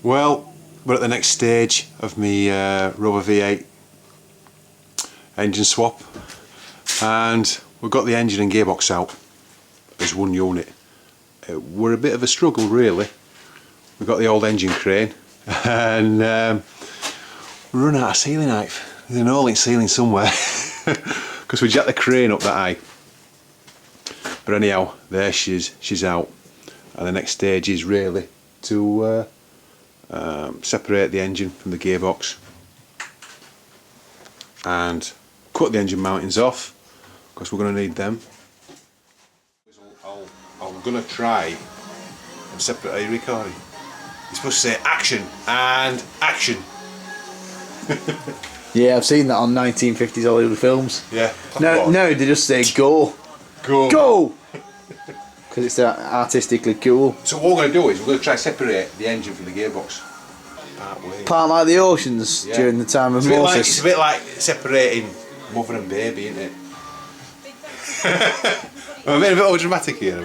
Well, we're at the next stage of my Rover V8 engine swap, and we've got the engine and gearbox out as one unit. We're a bit of a struggle really. We've got the old engine crane and we run out of sealing height. There's an hole in sealing somewhere because we jacked the crane up that high. But anyhow, there she's out, and the next stage is really to separate the engine from the gearbox and cut the engine mountings off because we're going to need them. I'm going to try and separate. Are you recording? You're supposed to say action and action. Yeah, I've seen that on 1950s Hollywood films. Yeah. No, they just say go. Go. Go! Because it's artistically cool. So what we're going to do is we're going to try to separate the engine from the gearbox. Part like the oceans during the time of Moses. It's a bit like separating mother and baby, isn't it? I'm being a bit over dramatic here.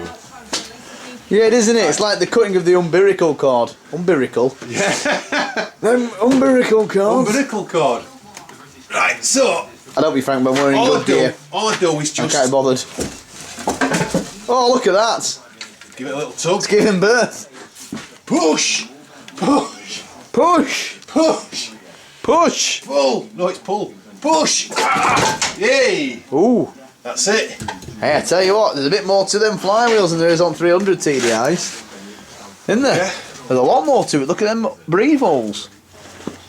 Yeah, it is, isn't it? It's like the cutting of the umbilical cord. Umbilical? Yeah. Them umbilical cords. Umbilical cord. Right, so I don't be frank, but I'm wearing good gear. All I do is just... I can't be bothered. Oh, look at that. Give it a little tug. It's giving birth. Push! Push! Push! Push! Push! Pull! No, it's pull. Push! Ah! Yay! Ooh. That's it. Hey, I tell you what, there's a bit more to them flywheels than there is on 300 TDIs. Isn't there? Yeah. There's a lot more to it. Look at them breathe holes.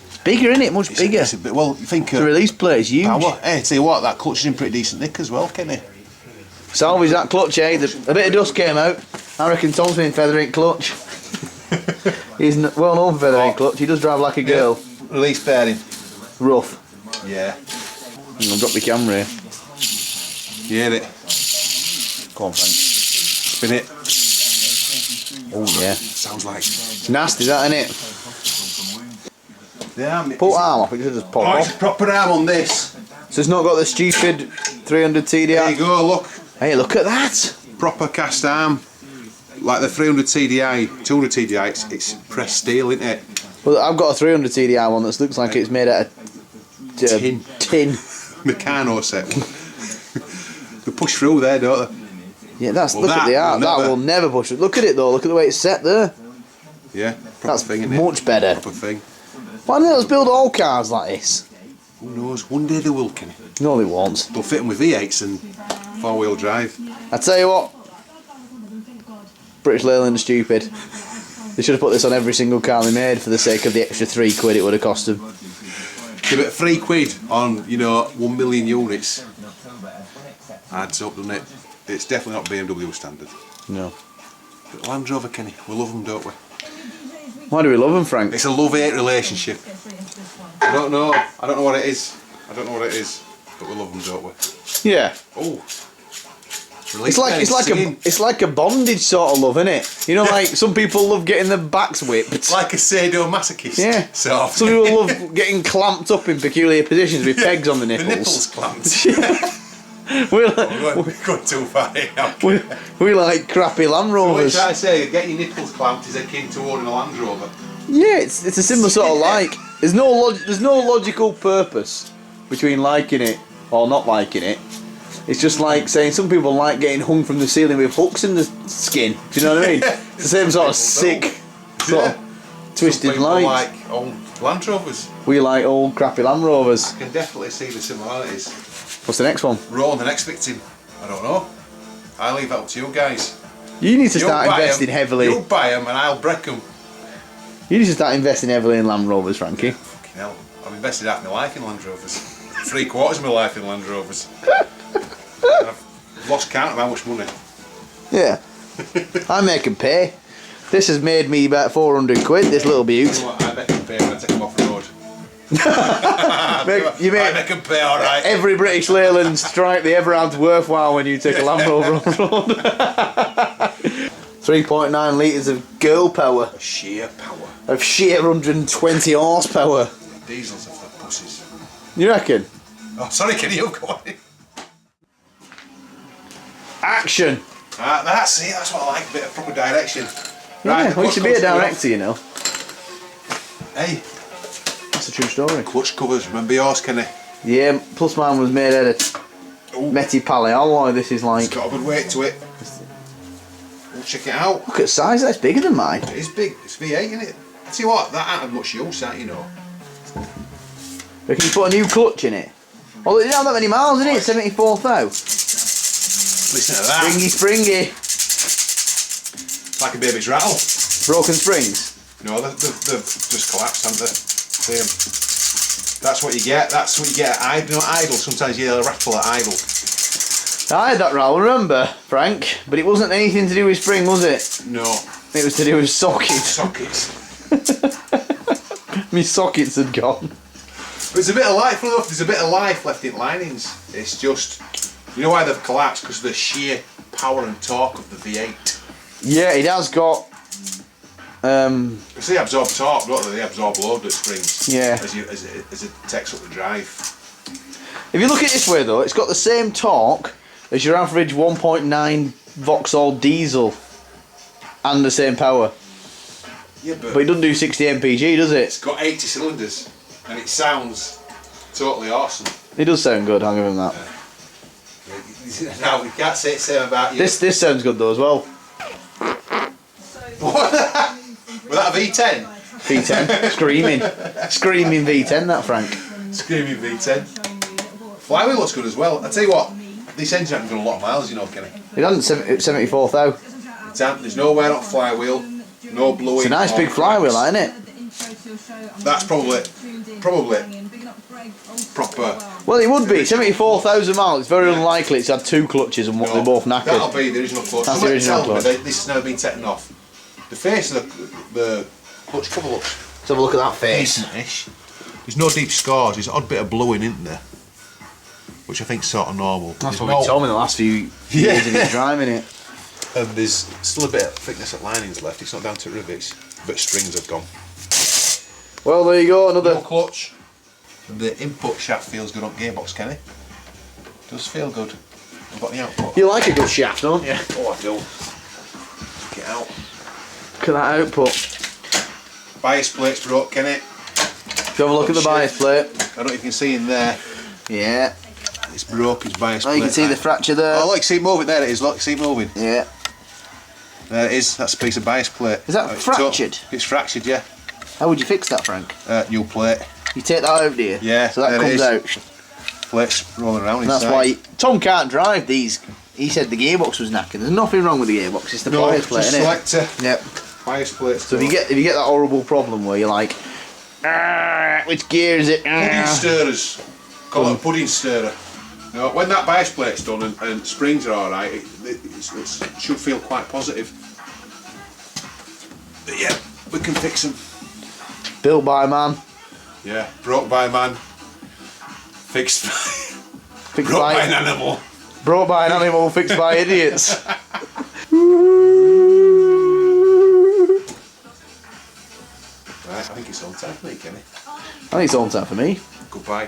It's bigger, isn't it? Much bigger. It's a bit, well, you think... The release plate is huge. Power. Hey, tell you what, that clutch is in pretty decent nick as well, Kenny. Salvage that clutch, eh? A bit of dust came out. I reckon Tom's been feathering clutch. He's well known for feathering clutch. He does drive like a girl. Yeah. Release bearing. Rough. Yeah. I'll drop your camera here. You hear it? Come on, Frank. Spin it. Oh yeah. Sounds like... It's nasty, that, isn't it? The arm, Pull arm off, it should just pop it's off. a proper arm on this. So it's not got the stupid 300 TDI. There you go, look. Hey, look at that. Proper cast arm. Like the 300 TDI, 200 TDI, it's pressed steel, isn't it? Well, I've got a 300 TDI one that looks like it's made out of tin. Meccano set. They push through there, don't they? Yeah, that's look at the art. That will never push through. Look at it though. Look at the way it's set there. Yeah, proper that's thing, isn't it? much better. Proper thing. Why don't they build all cars like this? Who knows? One day they will, Kenny. No, they won't. They'll fit them with V8s and four-wheel drive. I tell you what, British Leyland are stupid. They should have put this on every single car they made for the sake of the extra £3 it would have cost them. Yeah, but £3 on, you know, 1 million units adds up, doesn't it? It's definitely not BMW standard. No. But Land Rover, Kenny, we love them, don't we? Why do we love them, Frank? It's a love-hate relationship. I don't know what it is. But we love them, don't we? Yeah. Oh. It's like a bondage sort of love, isn't it? You know, like some people love getting their backs whipped. It's like a sadomasochist. Yeah. So some people love getting clamped up in peculiar positions with pegs on the nipples. The nipples clamped. we're going too far here. We like crappy Land Rovers. So what you're trying to say, getting your nipples clamped is akin to owning a Land Rover? Yeah, it's a similar sort of like. There's no logical purpose between liking it or not liking it. It's just like saying some people like getting hung from the ceiling with hooks in the skin. Do you know what I mean? It's the same sort of sick, sort of twisted lines. Like old Land Rovers. We like old crappy Land Rovers. I can definitely see the similarities. What's the next one? Roll the next victim. I don't know. I'll leave that up to you guys. You need to start investing heavily. You buy them and I'll break them. You need to start investing heavily in Land Rovers, Frankie. Fucking hell. I've invested half my life in Land Rovers. 3/4 of my life in Land Rovers. I've lost count of how much money. Yeah. I make them pay. This has made me about 400 quid, this little beaut. You know what, I make them pay when I take them off the road. I make them pay alright. Every British Leyland strike they ever had's worthwhile when you take a Land Rover on road. 3.9 litres of girl power. Sheer power. Of sheer 120 horsepower. Diesels of the pussies. You reckon? Oh, sorry, can you go on? Action! That's what I like, a bit of proper direction. Yeah, Right, we should be a director, you know. Hey, That's a true story. clutch covers. Remember yours, Kenny? Yeah, plus mine was made out of Meti Pally alloy. This is like. It's got a good weight to it. We'll check it out. Look at the size. That's bigger than mine. It is big. It's V8, isn't it? See what? That ain't had much use, that, you know. Can you put a new clutch in it? Oh, it didn't have that many miles in it. 74,000. Listen to that. Springy. Like a baby's rattle. Broken springs. No, they've just collapsed, haven't they? See 'em? That's what you get. That's what you get at idle. You know, idle. Sometimes you hear a rattle at idle. I had that rattle, remember, Frank? But it wasn't anything to do with spring, was it? No. It was to do with sockets. Sockets. My sockets had gone. But there's a bit of life left. There's a bit of life left in linings. It's just, you know why they've collapsed? Because of the sheer power and torque of the V8. Yeah, it has got. Because they absorb torque, don't they? They absorb load at springs. Yeah. As it takes up the drive. If you look at it this way though, it's got the same torque as your average 1.9 Vauxhall diesel, and the same power. Yeah, But it doesn't do 60 mpg, does it? it's got 80 cylinders, and it sounds totally awesome. It does sound good. I'll give him that. Now we can't say the same about you. This sounds good though as well. Was that a V10? V10, screaming V10. That Frank. Screaming V10. Flywheel looks good as well. I tell you what, this engine hasn't done a lot of miles, you know, Kenny. It hasn't 74,000. There's no wear on flywheel, no blowing. It's a nice big flywheel, ain't it? That's probably proper. Well, it would be 74,000 miles. It's very unlikely it's had two clutches and they're both knackered. That'll be the original clutch. That's the original clutch. This has never been taken off. The face of the clutch cover looks Let's have a look at that face. decent-ish. There's no deep scars. There's an odd bit of bluing, isn't there? Which I think's sort of normal. That's what we told me the last few years in it driving it. And there's still a bit of thickness at linings left. It's not down to rivets, but strings have gone. Well, there you go, another. No clutch. The input shaft feels good on gearbox, Kenny. Does feel good. I've got the output. You like a good shaft, don't you? Oh, I do. Get out. Look at that output. Bias plate's broke, Kenny. If you have a look at the bias plate. I don't know if you can see in there. Yeah. It's broke, it's bias Oh, plate. you can see the fracture there. Oh, look, see it moving. There it is, look, see it moving. Yeah. There it is, that's a piece of bias plate. Is that fractured? It's fractured, yeah. How would you fix that, Frank? New plate. You take that out, do you? Yeah, So that there it comes is. out. Plates rolling around And that's inside. why Tom can't drive these. He said the gearbox was knackered. There's nothing wrong with the gearbox. It's the No, bias plate, just isn't it? selector. Yep. Bias plates. So if you get that horrible problem where you're like, which gear is it? pudding stirrers. Call it a pudding stirrer. No, when that bias plate's done and springs are alright, it should feel quite positive. But yeah, we can fix them. Built by man. Yeah, broke by man. Fixed by... Fixed broke by by an animal. brought by an animal, fixed by idiots. Right, I think it's on time for me, Kenny. I think it's on time for me. Goodbye.